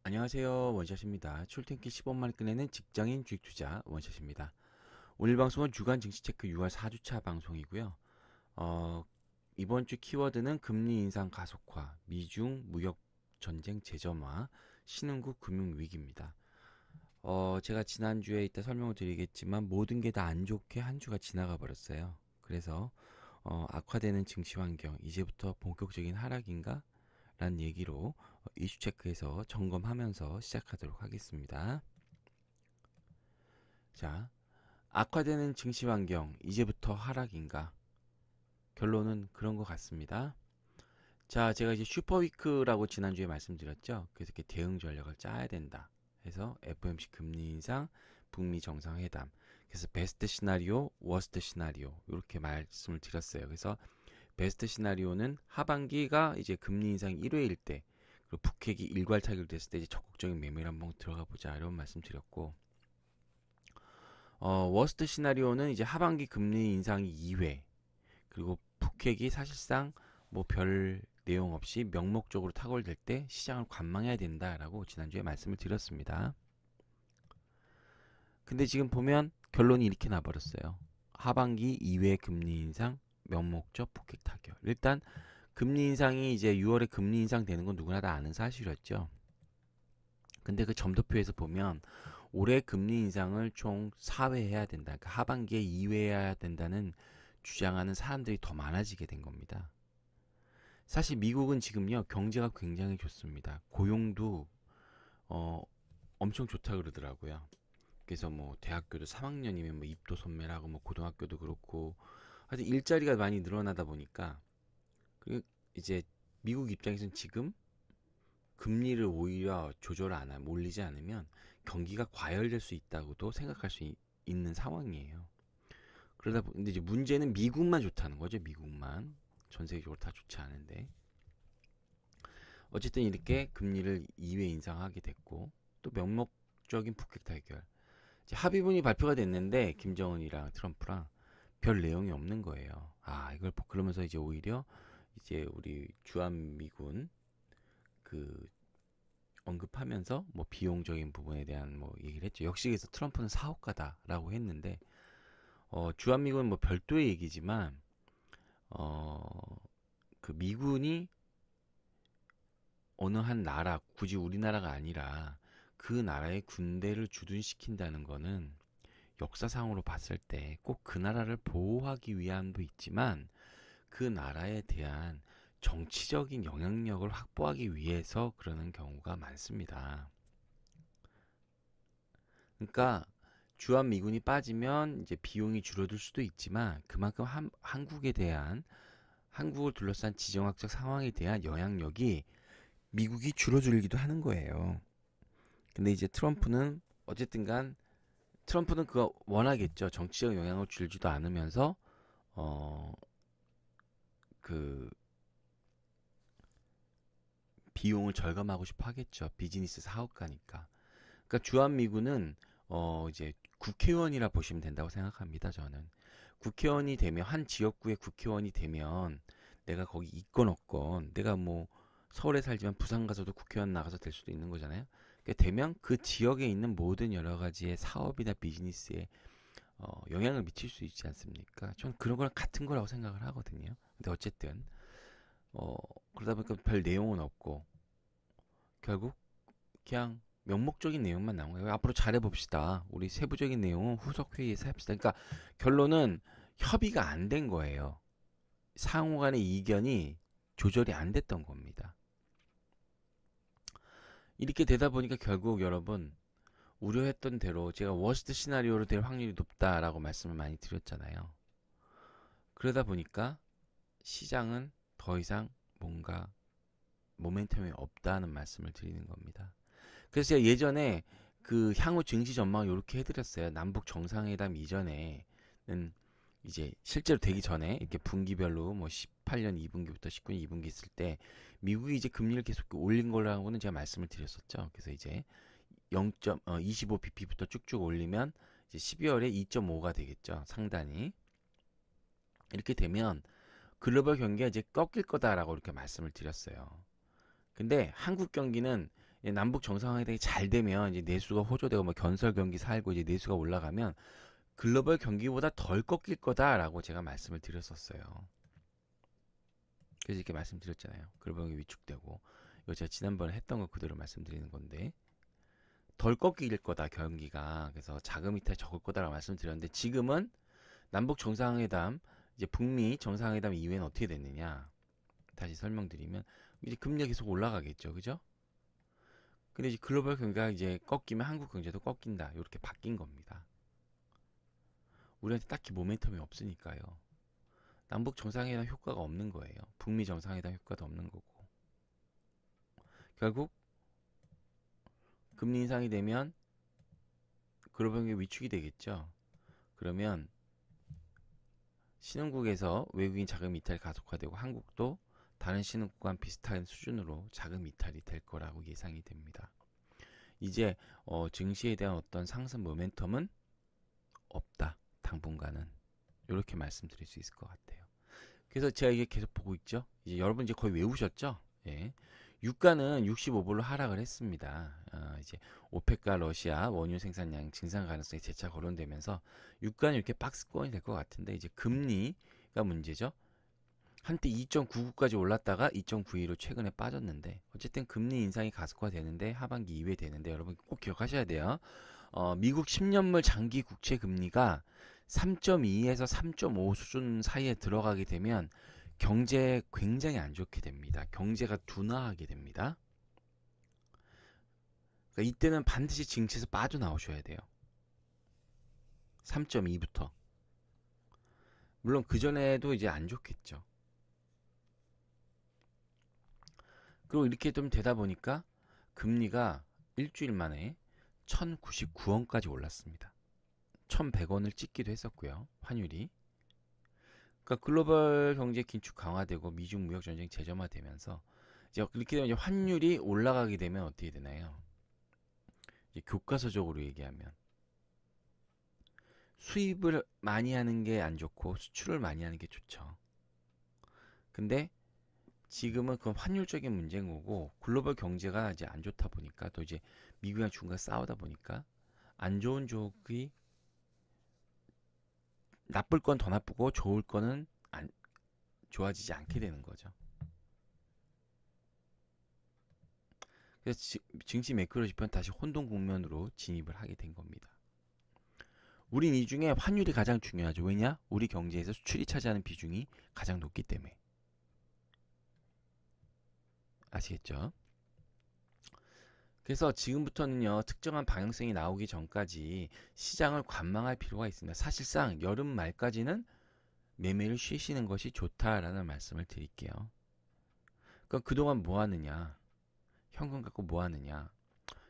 안녕하세요. 원샷입니다. 출퇴근 15만원 끝내는 직장인 주식투자 원샷입니다. 오늘 방송은 주간 증시체크 6월 4주차 방송이고요. 이번 주 키워드는 금리 인상 가속화, 미중 무역 전쟁 재점화, 신흥국 금융위기입니다. 제가 지난주에 이따 설명을 드리겠지만 모든 게 다 안 좋게 한 주가 지나가 버렸어요. 그래서 악화되는 증시 환경, 이제부터 본격적인 하락인가? 라는 얘기로 이슈 체크해서 점검하면서 시작하도록 하겠습니다. 자, 악화되는 증시 환경, 이제부터 하락인가? 결론은 그런 것 같습니다. 자, 제가 이제 슈퍼위크라고 지난주에 말씀드렸죠. 그래서 이렇게 대응 전략을 짜야 된다 해서 FOMC 금리 인상, 북미 정상회담. 그래서 베스트 시나리오, 워스트 시나리오 이렇게 말씀을 드렸어요. 그래서 베스트 시나리오는 하반기가 이제 금리 인상 1회일 때, 그리고 북핵이 일괄 타결됐을 때 이제 적극적인 매매를 한번 들어가 보자 이런 말씀 드렸고, 워스트 시나리오는 이제 하반기 금리 인상이 2회, 그리고 북핵이 사실상 뭐 별 내용 없이 명목적으로 타결될 때 시장을 관망해야 된다라고 지난주에 말씀을 드렸습니다. 근데 지금 보면 결론이 이렇게 나버렸어요. 하반기 2회 금리 인상, 명목적 폭격 타결. 일단 금리 인상이 이제 6월에 금리 인상 되는 건 누구나 다 아는 사실이었죠. 근데 그 점도표에서 보면 올해 금리 인상을 총 4회 해야 된다. 그러니까 하반기에 2회 해야 된다는 주장하는 사람들이 더 많아지게 된 겁니다. 사실 미국은 지금요 경제가 굉장히 좋습니다. 고용도 엄청 좋다 그러더라고요. 그래서 뭐 대학교도 3학년이면 뭐 입도 선멸하고 뭐 고등학교도 그렇고 하여튼 일자리가 많이 늘어나다 보니까 이제 미국 입장에서는 지금 금리를 오히려 조절 안 하면 올리지 않으면 경기가 과열될 수 있다고도 생각할 수 있는 상황이에요. 근데 이제 문제는 미국만 좋다는 거죠. 미국만 전 세계적으로 다 좋지 않은데 어쨌든 이렇게 금리를 2회 인상하게 됐고 또 명목적인 북핵 타결 이제 합의문이 발표가 됐는데 김정은이랑 트럼프랑 별 내용이 없는 거예요. 이걸 그러면서 이제 오히려 이제 우리 주한미군 그 언급하면서 뭐 비용적인 부분에 대한 뭐 얘기를 했죠. 역시 그래서 트럼프는 사업가다라고 했는데 주한미군 뭐 별도의 얘기지만 그 미군이 어느 한 나라 굳이 우리나라가 아니라 그 나라의 군대를 주둔시킨다는 거는 역사상으로 봤을 때 꼭 그 나라를 보호하기 위함도 있지만 그 나라에 대한 정치적인 영향력을 확보하기 위해서 그러는 경우가 많습니다. 그러니까 주한미군이 빠지면 이제 비용이 줄어들 수도 있지만 그만큼 한국에 대한 한국을 둘러싼 지정학적 상황에 대한 영향력이 미국이 줄어들기도 하는 거예요. 근데 이제 트럼프는 어쨌든 간 트럼프는 그거 원하겠죠. 정치적 영향을 줄지도 않으면서 그 비용을 절감하고 싶어 하겠죠. 비즈니스 사업가니까. 그러니까 주한미군은 이제 국회의원이라 보시면 된다고 생각합니다. 저는 국회의원이 되면 한 지역구의 국회의원이 되면 내가 거기 있건 없건 내가 뭐 서울에 살지만 부산 가서도 국회의원 나가서 될 수도 있는 거잖아요. 그러니까 되면 그 지역에 있는 모든 여러 가지의 사업이나 비즈니스에 영향을 미칠 수 있지 않습니까? 저는 그런 거랑 같은 거라고 생각을 하거든요. 근데 어쨌든 어, 그러다 보니까 별 내용은 없고 결국 그냥 명목적인 내용만 나온 거예요. 앞으로 잘해봅시다. 우리 세부적인 내용은 후속 회의에서 합시다. 그러니까 결론은 협의가 안 된 거예요. 상호 간의 이견이 조절이 안 됐던 겁니다. 이렇게 되다 보니까 결국 여러분 우려했던 대로 제가 워스트 시나리오로 될 확률이 높다라고 말씀을 많이 드렸잖아요. 그러다 보니까 시장은 더 이상 뭔가 모멘텀이 없다는 말씀을 드리는 겁니다. 그래서 제가 예전에 그 향후 증시 전망을 이렇게 해드렸어요. 남북 정상회담 이전에는 이제 실제로 되기 전에 이렇게 분기별로 뭐 18년 2분기부터 19년 2분기 있을 때 미국이 이제 금리를 계속 올린 거라고는 제가 말씀을 드렸었죠. 그래서 이제 0.25bp부터 쭉쭉 올리면 이제 12월에 2.5가 되겠죠. 상단이. 이렇게 되면 글로벌 경기가 이제 꺾일 거다라고 이렇게 말씀을 드렸어요. 근데 한국 경기는 남북 정상회담이 잘 되면 이제 내수가 호조되고 뭐 건설 경기 살고 이제 내수가 올라가면 글로벌 경기보다 덜 꺾일 거다라고 제가 말씀을 드렸었어요. 그래서 이렇게 말씀드렸잖아요. 글로벌 경기 위축되고 이거 제가 지난번에 했던 거 그대로 말씀드리는 건데 덜 꺾일 거다 경기가. 그래서 자금 이탈 적을 거다라고 말씀드렸는데 지금은 남북 정상회담 이제 북미 정상회담 이후에는 어떻게 됐느냐 다시 설명드리면 이제 금리가 계속 올라가겠죠, 그죠? 근데 이제 글로벌 경기가 이제 꺾이면 한국 경제도 꺾인다 이렇게 바뀐 겁니다. 우리한테 딱히 모멘텀이 없으니까요. 남북 정상회담 효과가 없는 거예요. 북미 정상회담 효과도 없는 거고. 결국 금리 인상이 되면 글로벌 경기 위축이 되겠죠. 그러면 신흥국에서 외국인 자금 이탈이 가속화되고 한국도 다른 신흥국과 비슷한 수준으로 자금 이탈이 될 거라고 예상이 됩니다. 이제 증시에 대한 어떤 상승 모멘텀은 없다. 당분간은 이렇게 말씀드릴 수 있을 것 같아요. 그래서 제가 이게 계속 보고 있죠. 이제 여러분 이제 거의 외우셨죠? 예. 유가는 65불로 하락을 했습니다. 이제 오펙과 러시아 원유 생산량 증상 가능성이 재차 거론되면서 유가는 이렇게 박스권이 될 것 같은데 이제 금리가 문제죠. 한때 2.99까지 올랐다가 2.92로 최근에 빠졌는데 어쨌든 금리 인상이 가속화되는데 하반기 이후에 되는데 여러분 꼭 기억하셔야 돼요. 미국 10년물 장기 국채 금리가 3.2에서 3.5 수준 사이에 들어가게 되면 경제에 굉장히 안 좋게 됩니다. 경제가 둔화하게 됩니다. 그러니까 이때는 반드시 증시에서 빠져나오셔야 돼요. 3.2부터. 물론 그전에도 이제 안 좋겠죠. 그리고 이렇게 좀 되다 보니까 금리가 일주일 만에 1099원까지 올랐습니다. 1100원을 찍기도 했었고요. 환율이. 그러니까 글로벌 경제 긴축 강화되고 미중 무역 전쟁 재점화되면서 이제 이렇게 되면 이제 환율이 올라가게 되면 어떻게 되나요? 이제 교과서적으로 얘기하면 수입을 많이 하는 게 안 좋고 수출을 많이 하는 게 좋죠. 근데 지금은 그건 환율적인 문제인 거고 글로벌 경제가 이제 안 좋다 보니까 또 이제 미국이랑 중국과 싸우다 보니까 안 좋은 쪽이 나쁠 건 더 나쁘고 좋을 거는 좋아지지 않게 되는 거죠. 그래서 증시 매크로 지표는 다시 혼동 국면으로 진입을 하게 된 겁니다. 우린 이 중에 환율이 가장 중요하죠. 왜냐? 우리 경제에서 수출이 차지하는 비중이 가장 높기 때문에. 아시겠죠? 그래서 지금부터는요, 특정한 방향성이 나오기 전까지 시장을 관망할 필요가 있습니다. 사실상 여름 말까지는 매매를 쉬시는 것이 좋다라는 말씀을 드릴게요. 그럼 그동안 뭐 하느냐? 현금 갖고 뭐 하느냐?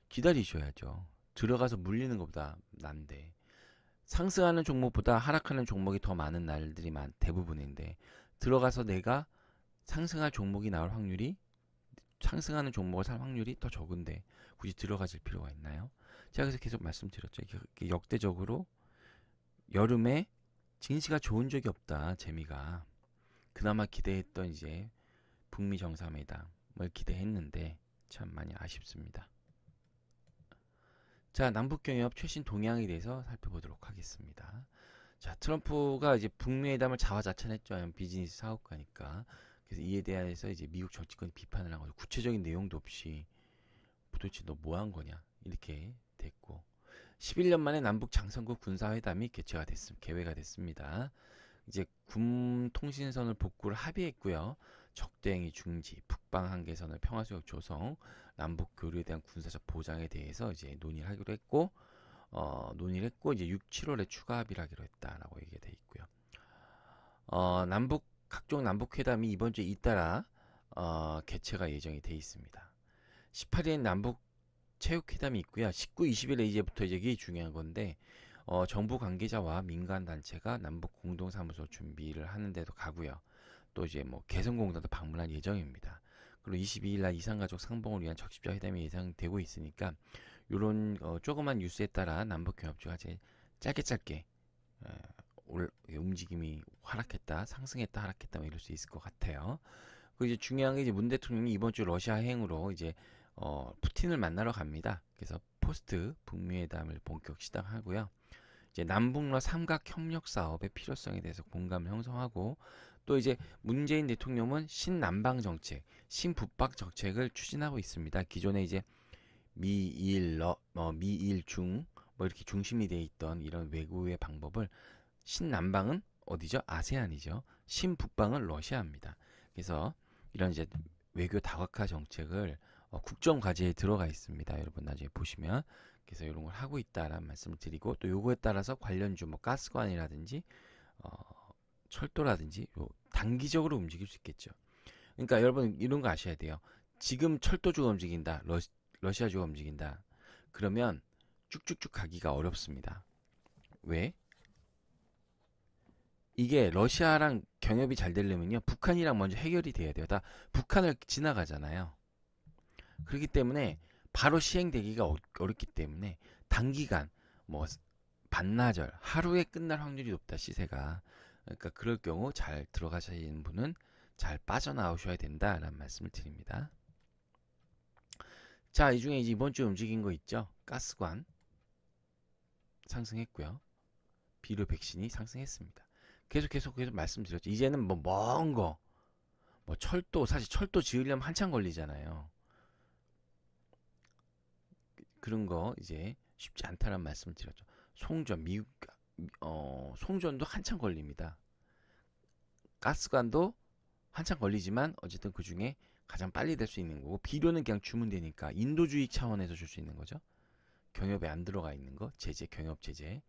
기다리셔야죠. 들어가서 물리는 것보다 난데. 상승하는 종목보다 하락하는 종목이 더 많은 날들이 대부분인데 들어가서 내가 상승할 종목이 나올 확률이 상승하는 종목을 살 확률이 더 적은데 굳이 들어가질 필요가 있나요? 제가 그래서 계속 말씀드렸죠. 역대적으로 여름에 증시가 좋은 적이 없다. 재미가 그나마 기대했던 이제 북미 정상회담을 기대했는데 참 많이 아쉽습니다. 자, 남북경협 최신 동향에 대해서 살펴보도록 하겠습니다. 자, 트럼프가 이제 북미회담을 자화자찬했죠. 비즈니스 사업가니까. 그래서 이에 대해서 이제 미국 정치권이 비판을 한 거죠. 구체적인 내용도 없이 도대체 너 뭐 한 거냐 이렇게 됐고 11년 만에 남북 장성급 군사회담이 계획가 됐습니다. 이제 군 통신선을 복구를 합의했고요. 적대행위 중지, 북방 한계선을 평화수역 조성, 남북 교류에 대한 군사적 보장에 대해서 이제 논의를 하기로 했고 이제 6, 7월에 추가 합의를 하기로 했다라고 얘기가 돼 있고요. 각종 남북 회담이 이번 주에 잇따라 개최가 예정이 돼 있습니다. 18일 남북 체육회담이 있고요. 19, 20일에 이제부터 이게 중요한 건데 정부 관계자와 민간 단체가 남북 공동사무소 준비를 하는데도 가고요. 또 이제 뭐 개성공단도 방문할 예정입니다. 그리고 22일 날 이산가족 상봉을 위한 적십자 회담이 예상되고 있으니까 이런 조그만 뉴스에 따라 남북 경협주가 짧게 움직임이 하락했다, 상승했다, 하락했다 뭐 이럴 수 있을 것 같아요. 그 이제 중요한 게 이제 문 대통령이 이번 주 러시아 행으로 이제 푸틴을 만나러 갑니다. 그래서 포스트 북미회담을 본격 시작하고요. 이제 남북러 삼각 협력 사업의 필요성에 대해서 공감을 형성하고 또 이제 문재인 대통령은 신남방 정책, 신북박 정책을 추진하고 있습니다. 기존에 이제 미일 중 뭐 이렇게 중심이 돼 있던 이런 외교의 방법을 신남방은 어디죠? 아세안이죠. 신북방은 러시아입니다. 그래서 이런 이제 외교 다각화 정책을 국정 과제에 들어가 있습니다. 여러분 나중에 보시면 그래서 이런 걸 하고 있다라는 말씀을 드리고 또 요거에 따라서 관련주 뭐 가스관이라든지 철도라든지 단기적으로 움직일 수 있겠죠. 그러니까 여러분 이런 거 아셔야 돼요. 지금 철도주가 움직인다. 러시아주가 움직인다. 그러면 쭉쭉쭉 가기가 어렵습니다. 왜? 이게 러시아랑 경협이 잘 되려면요. 북한이랑 먼저 해결이 돼야 돼요. 다 북한을 지나가잖아요. 그렇기 때문에 바로 시행되기가 어렵기 때문에 단기간 뭐 반나절 하루에 끝날 확률이 높다 시세가. 그러니까 그럴 경우 잘 들어가시는 분은 잘 빠져나오셔야 된다라는 말씀을 드립니다. 자, 이 중에 이제 이번 주에 움직인 거 있죠. 가스관 상승했고요. 비료 백신이 상승했습니다. 계속 말씀드렸죠. 이제는 뭐 먼 거, 뭐 철도, 사실 철도 지으려면 한참 걸리잖아요. 그런 거 이제 쉽지 않다는 말씀을 드렸죠. 송전, 송전도 한참 걸립니다. 가스관도 한참 걸리지만 어쨌든 그 중에 가장 빨리 될 수 있는 거고 비료는 그냥 주문되니까 인도주의 차원에서 줄 수 있는 거죠. 경협에 안 들어가 있는 거, 제재, 경협 제재.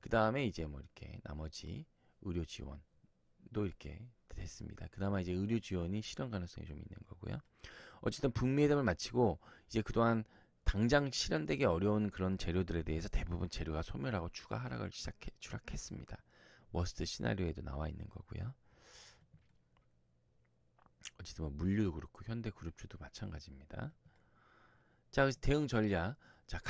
그 다음에 이제 뭐 이렇게 나머지 의료 지원도 이렇게 됐습니다. 그나마 이제 의료 지원이 실현 가능성이 좀 있는 거고요. 어쨌든 북미 회담을 마치고 이제 그동안 당장 실현되기 어려운 그런 재료들에 대해서 대부분 재료가 소멸하고 추가 하락을 추락했습니다. 워스트 시나리오에도 나와 있는 거고요. 어쨌든 뭐 물류도 그렇고 현대그룹주도 마찬가지입니다. 자, 그래서 대응 전략. 자,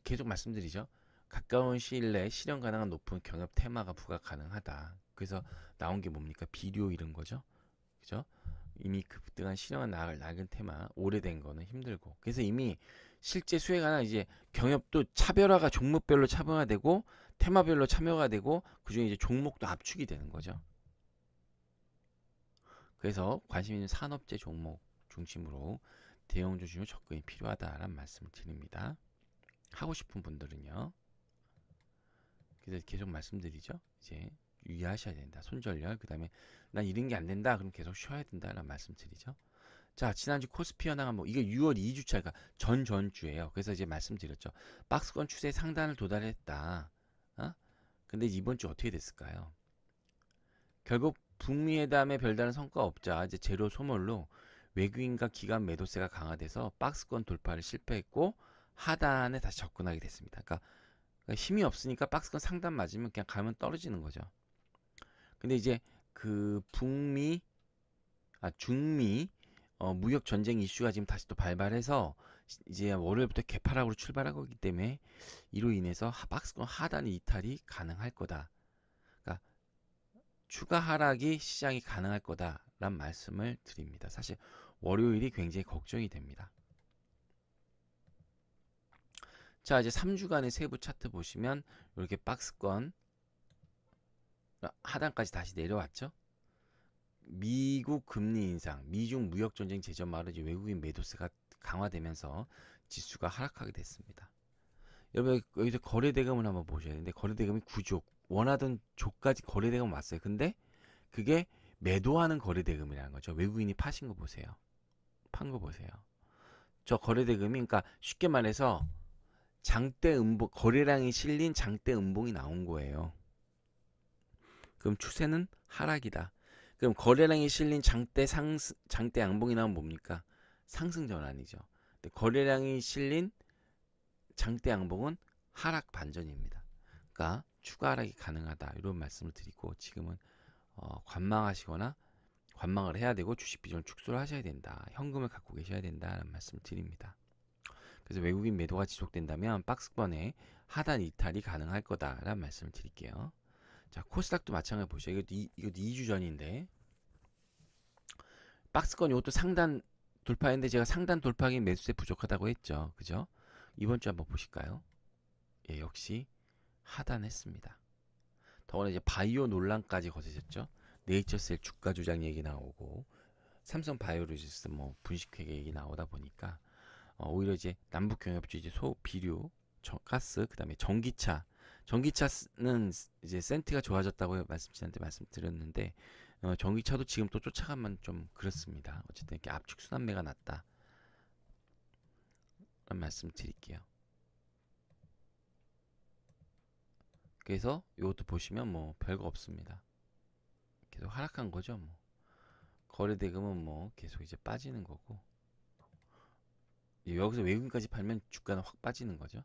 계속 말씀드리죠. 가까운 시일 내에 실현 가능한 높은 경협 테마가 부각 가능하다. 그래서 나온 게 뭡니까? 비료 이런 거죠. 그죠? 이미 급등한 실현한 낡은 테마, 오래된 거는 힘들고. 그래서 이미 실제 수혜 가능 이제 경협도 차별화가 종목별로 차별화되고 테마별로 참여가 되고 그중에 이제 종목도 압축이 되는 거죠. 그래서 관심 있는 산업재 종목 중심으로 대형 중심으로 접근이 필요하다라는 말씀을 드립니다. 하고 싶은 분들은요. 그래서 계속 말씀드리죠. 이제 유의하셔야 된다. 손절열. 그 다음에 난 이런 게 안 된다. 그럼 계속 쉬어야 된다라는 말씀 드리죠. 자, 지난주 코스피 현황은 뭐 이게 6월 2주차가 전주예요. 그래서 이제 말씀드렸죠. 박스권 추세 상단을 도달했다. 근데 이번 주 어떻게 됐을까요? 결국 북미 회담에 별다른 성과가 없자 이제 재료 소멸로 외국인과 기관 매도세가 강화돼서 박스권 돌파를 실패했고 하단에 다시 접근하게 됐습니다. 그러니까 힘이 없으니까 박스권 상단 맞으면 그냥 가면 떨어지는 거죠. 근데 이제 그 중미 무역 전쟁 이슈가 지금 다시 또 발발해서 이제 월요일부터 개파락으로 출발하고 있기 때문에 이로 인해서 박스권 하단 이탈이 가능할 거다. 그러니까 추가 하락이 시장이 가능할 거다라는 말씀을 드립니다. 사실 월요일이 굉장히 걱정이 됩니다. 자, 이제 3주간의 세부 차트 보시면 이렇게 박스권 하단까지 다시 내려왔죠. 미국 금리 인상, 미중 무역 전쟁 재점마로 이제 외국인 매도세가 강화되면서 지수가 하락하게 됐습니다. 여러분 여기서 거래대금을 한번 보셔야 되는데 거래대금이 9조, 원하던 조까지 거래대금 왔어요. 근데 그게 매도하는 거래대금이라는 거죠. 외국인이 파신 거 보세요. 판 거 보세요. 저 거래대금이 그러니까 쉽게 말해서 장대 음봉, 거래량이 실린 장대 음봉이 나온 거예요. 그럼 추세는 하락이다. 그럼 거래량이 실린 장대 양봉이 나오면 뭡니까? 상승 전환이죠. 근데 거래량이 실린 장대 양봉은 하락 반전입니다. 그러니까 추가 하락이 가능하다. 이런 말씀을 드리고 지금은 관망하시거나 관망을 해야 되고 주식 비중을 축소를 하셔야 된다. 현금을 갖고 계셔야 된다는 말씀을 드립니다. 그래서 외국인 매도가 지속된다면 박스권의 하단 이탈이 가능할 거다라는 말씀을 드릴게요. 자, 코스닥도 마찬가지 보시죠. 이것도 2주 전인데 박스권 이것도 상단 돌파했는데 제가 상단 돌파하기 매수세 부족하다고 했죠. 그죠? 이번 주 한번 보실까요? 예, 역시 하단했습니다. 더구나 이제 바이오 논란까지 거세졌죠. 네이처셀 주가 조작 얘기 나오고 삼성 바이오로지스 뭐 분식회 얘기 나오다 보니까 오히려 이제 남북 경협주 이제 비료, 가스, 그다음에 전기차는 이제 센트가 좋아졌다고 지난때 말씀드렸는데 전기차도 지금 또 쫓아가면 좀 그렇습니다. 어쨌든 이렇게 압축 순환매가 났다. 라는 말씀 드릴게요. 그래서 이것도 보시면 뭐 별거 없습니다. 계속 하락한 거죠. 뭐 거래대금은 뭐 계속 이제 빠지는 거고 여기서 외국인까지 팔면 주가는 확 빠지는 거죠.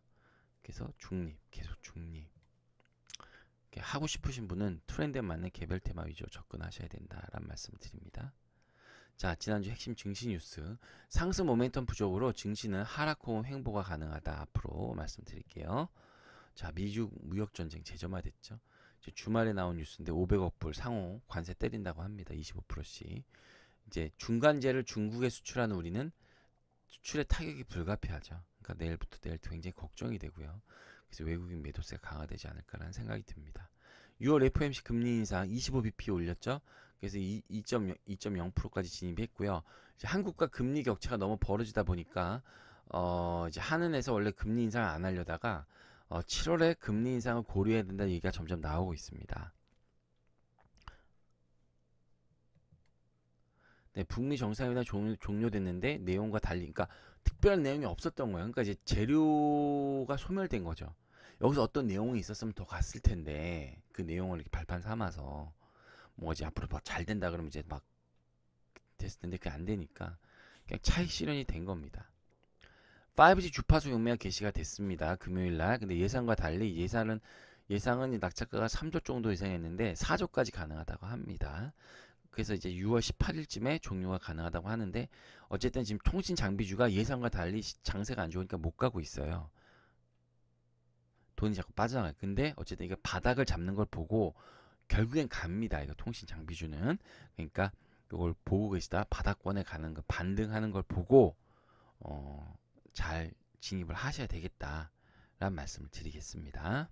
그래서 중립, 계속 중립. 하고 싶으신 분은 트렌드에 맞는 개별 테마 위주로 접근하셔야 된다라는 말씀을 드립니다. 자, 지난주 핵심 증시 뉴스. 상승 모멘텀 부족으로 증시는 하락 후 횡보가 가능하다. 앞으로 말씀드릴게요. 자, 미중 무역 전쟁 재점화됐죠. 주말에 나온 뉴스인데 500억 불 상호 관세 때린다고 합니다. 25%씩. 이제 중간재를 중국에 수출하는 우리는 수출의 타격이 불가피하죠. 그러니까 내일부터 굉장히 걱정이 되고요. 그래서 외국인 매도세가 강화되지 않을까라는 생각이 듭니다. 6월 FOMC 금리 인상 25bp 올렸죠. 그래서 2.0%까지 진입했고요. 이제 한국과 금리 격차가 너무 벌어지다 보니까 이제 한은에서 원래 금리 인상을 안 하려다가 7월에 금리 인상을 고려해야 된다는 얘기가 점점 나오고 있습니다. 네, 북미 정상회담 종료됐는데 내용과 달리, 그러니까 특별한 내용이 없었던 거예요. 그러니까 이제 재료가 소멸된 거죠. 여기서 어떤 내용이 있었으면 더 갔을 텐데 그 내용을 이렇게 발판 삼아서 뭐 이제 앞으로 더 잘 된다 그러면 이제 막 됐을 텐데 그게 안 되니까 그냥 차익 실현이 된 겁니다. 5G 주파수 용매가 개시가 됐습니다. 금요일 날. 근데 예상과 달리 예상은 낙찰가가 3조 정도 예상했는데 4조까지 가능하다고 합니다. 그래서 이제 6월 18일쯤에 종료가 가능하다고 하는데 어쨌든 지금 통신 장비주가 예상과 달리 장세가 안 좋으니까 못 가고 있어요. 돈이 자꾸 빠져나가요. 근데 어쨌든 이게 바닥을 잡는 걸 보고 결국엔 갑니다. 이거 통신 장비주는. 그러니까 이걸 보고 계시다. 바닥권에 가는 거 반등하는 걸 보고 잘 진입을 하셔야 되겠다라는 말씀을 드리겠습니다.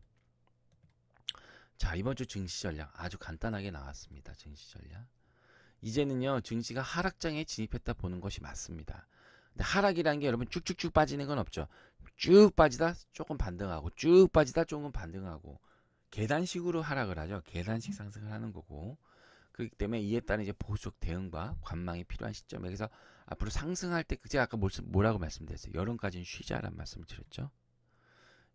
자, 이번 주 증시 전략 아주 간단하게 나왔습니다. 증시 전략. 이제는요, 증시가 하락장에 진입했다 보는 것이 맞습니다. 근데 하락이라는 게 여러분 쭉쭉쭉 빠지는 건 없죠. 쭉 빠지다 조금 반등하고 쭉 빠지다 조금 반등하고 계단식으로 하락을 하죠. 계단식 상승을 하는 거고 그렇기 때문에 이에 따른 이제 보수적 대응과 관망이 필요한 시점에 그래서 앞으로 상승할 때 제가 아까 뭐라고 말씀드렸어요. 여름까지는 쉬자라는 말씀을 드렸죠.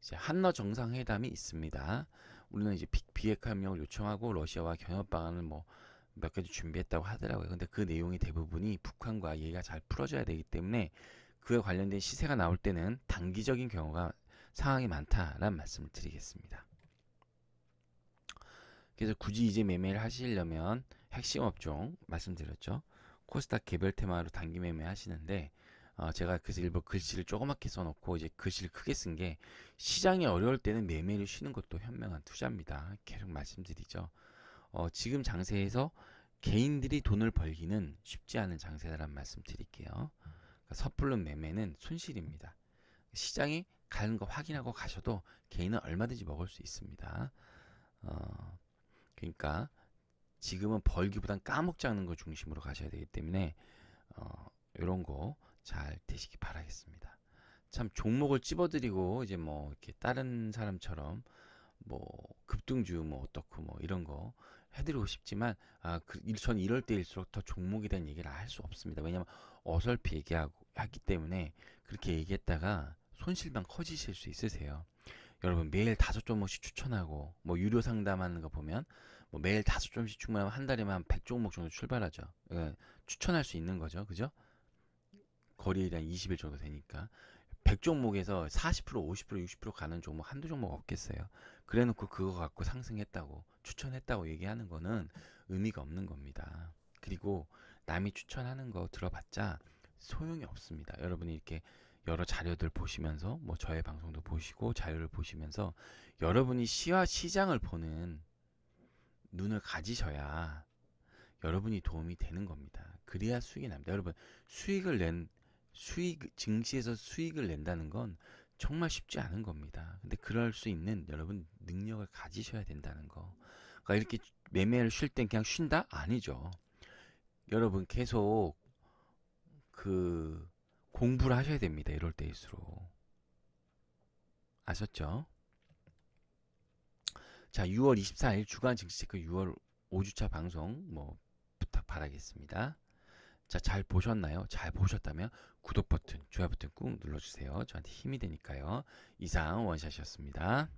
이제 한러 정상회담이 있습니다. 우리는 이제 비핵화 협력을 요청하고 러시아와 경협 방안을 뭐 몇 가지 준비했다고 하더라고요. 근데 그 내용이 대부분이 북한과 얘기가 잘 풀어져야 되기 때문에 그에 관련된 시세가 나올 때는 단기적인 경우가 상황이 많다라는 말씀을 드리겠습니다. 그래서 굳이 이제 매매를 하시려면 핵심 업종 말씀드렸죠. 코스닥 개별 테마로 단기 매매 하시는데 제가 그래서 일부 글씨를 조그맣게 써놓고 이제 글씨를 크게 쓴 게 시장이 어려울 때는 매매를 쉬는 것도 현명한 투자입니다. 계속 말씀드리죠. 지금 장세에서 개인들이 돈을 벌기는 쉽지 않은 장세라는 말씀 드릴게요. 그러니까 섣불른 매매는 손실입니다. 시장이 가는 거 확인하고 가셔도 개인은 얼마든지 먹을 수 있습니다. 그러니까 지금은 벌기보단 까먹지 않는 거 중심으로 가셔야 되기 때문에 이런 거 잘 되시기 바라겠습니다. 참 종목을 찝어드리고 이제 뭐 이렇게 다른 사람처럼 뭐 급등주 뭐 어떻고 뭐 이런 거 해드리고 싶지만 전 이럴 때일수록 더 종목에 대한 얘기를 할 수 없습니다. 왜냐하면 어설피 하기 때문에 그렇게 얘기했다가 손실만 커지실 수 있으세요. 여러분 매일 5종목씩 추천하고 뭐 유료 상담하는 거 보면 뭐 매일 5종목씩 추천하면 한 달에만 100종목 정도 출발하죠. 추천할 수 있는 거죠. 그죠? 거리에 한 20일 정도 되니까 100종목에서 40%, 50%, 60% 가는 종목 한두 종목 없겠어요. 그래놓고 그거 갖고 상승했다고 추천했다고 얘기하는 거는 의미가 없는 겁니다. 그리고 남이 추천하는 거 들어봤자 소용이 없습니다. 여러분이 이렇게 여러 자료들 보시면서 뭐 저의 방송도 보시고 자료를 보시면서 여러분이 시장을 보는 눈을 가지셔야 여러분이 도움이 되는 겁니다. 그래야 수익이 납니다. 여러분, 증시에서 수익을 낸다는 건 정말 쉽지 않은 겁니다. 근데 그럴 수 있는 여러분 능력을 가지셔야 된다는 거. 그러니까 이렇게 매매를 쉴 땐 그냥 쉰다? 아니죠. 여러분 계속 그 공부를 하셔야 됩니다. 이럴 때일수록. 아셨죠? 자, 6월 24일 주간 증시 체크 6월 5주차 방송 뭐 부탁 바라겠습니다. 자, 잘 보셨나요? 잘 보셨다면 구독 버튼, 좋아요 버튼 꾹 눌러주세요. 저한테 힘이 되니까요. 이상 원샷이었습니다.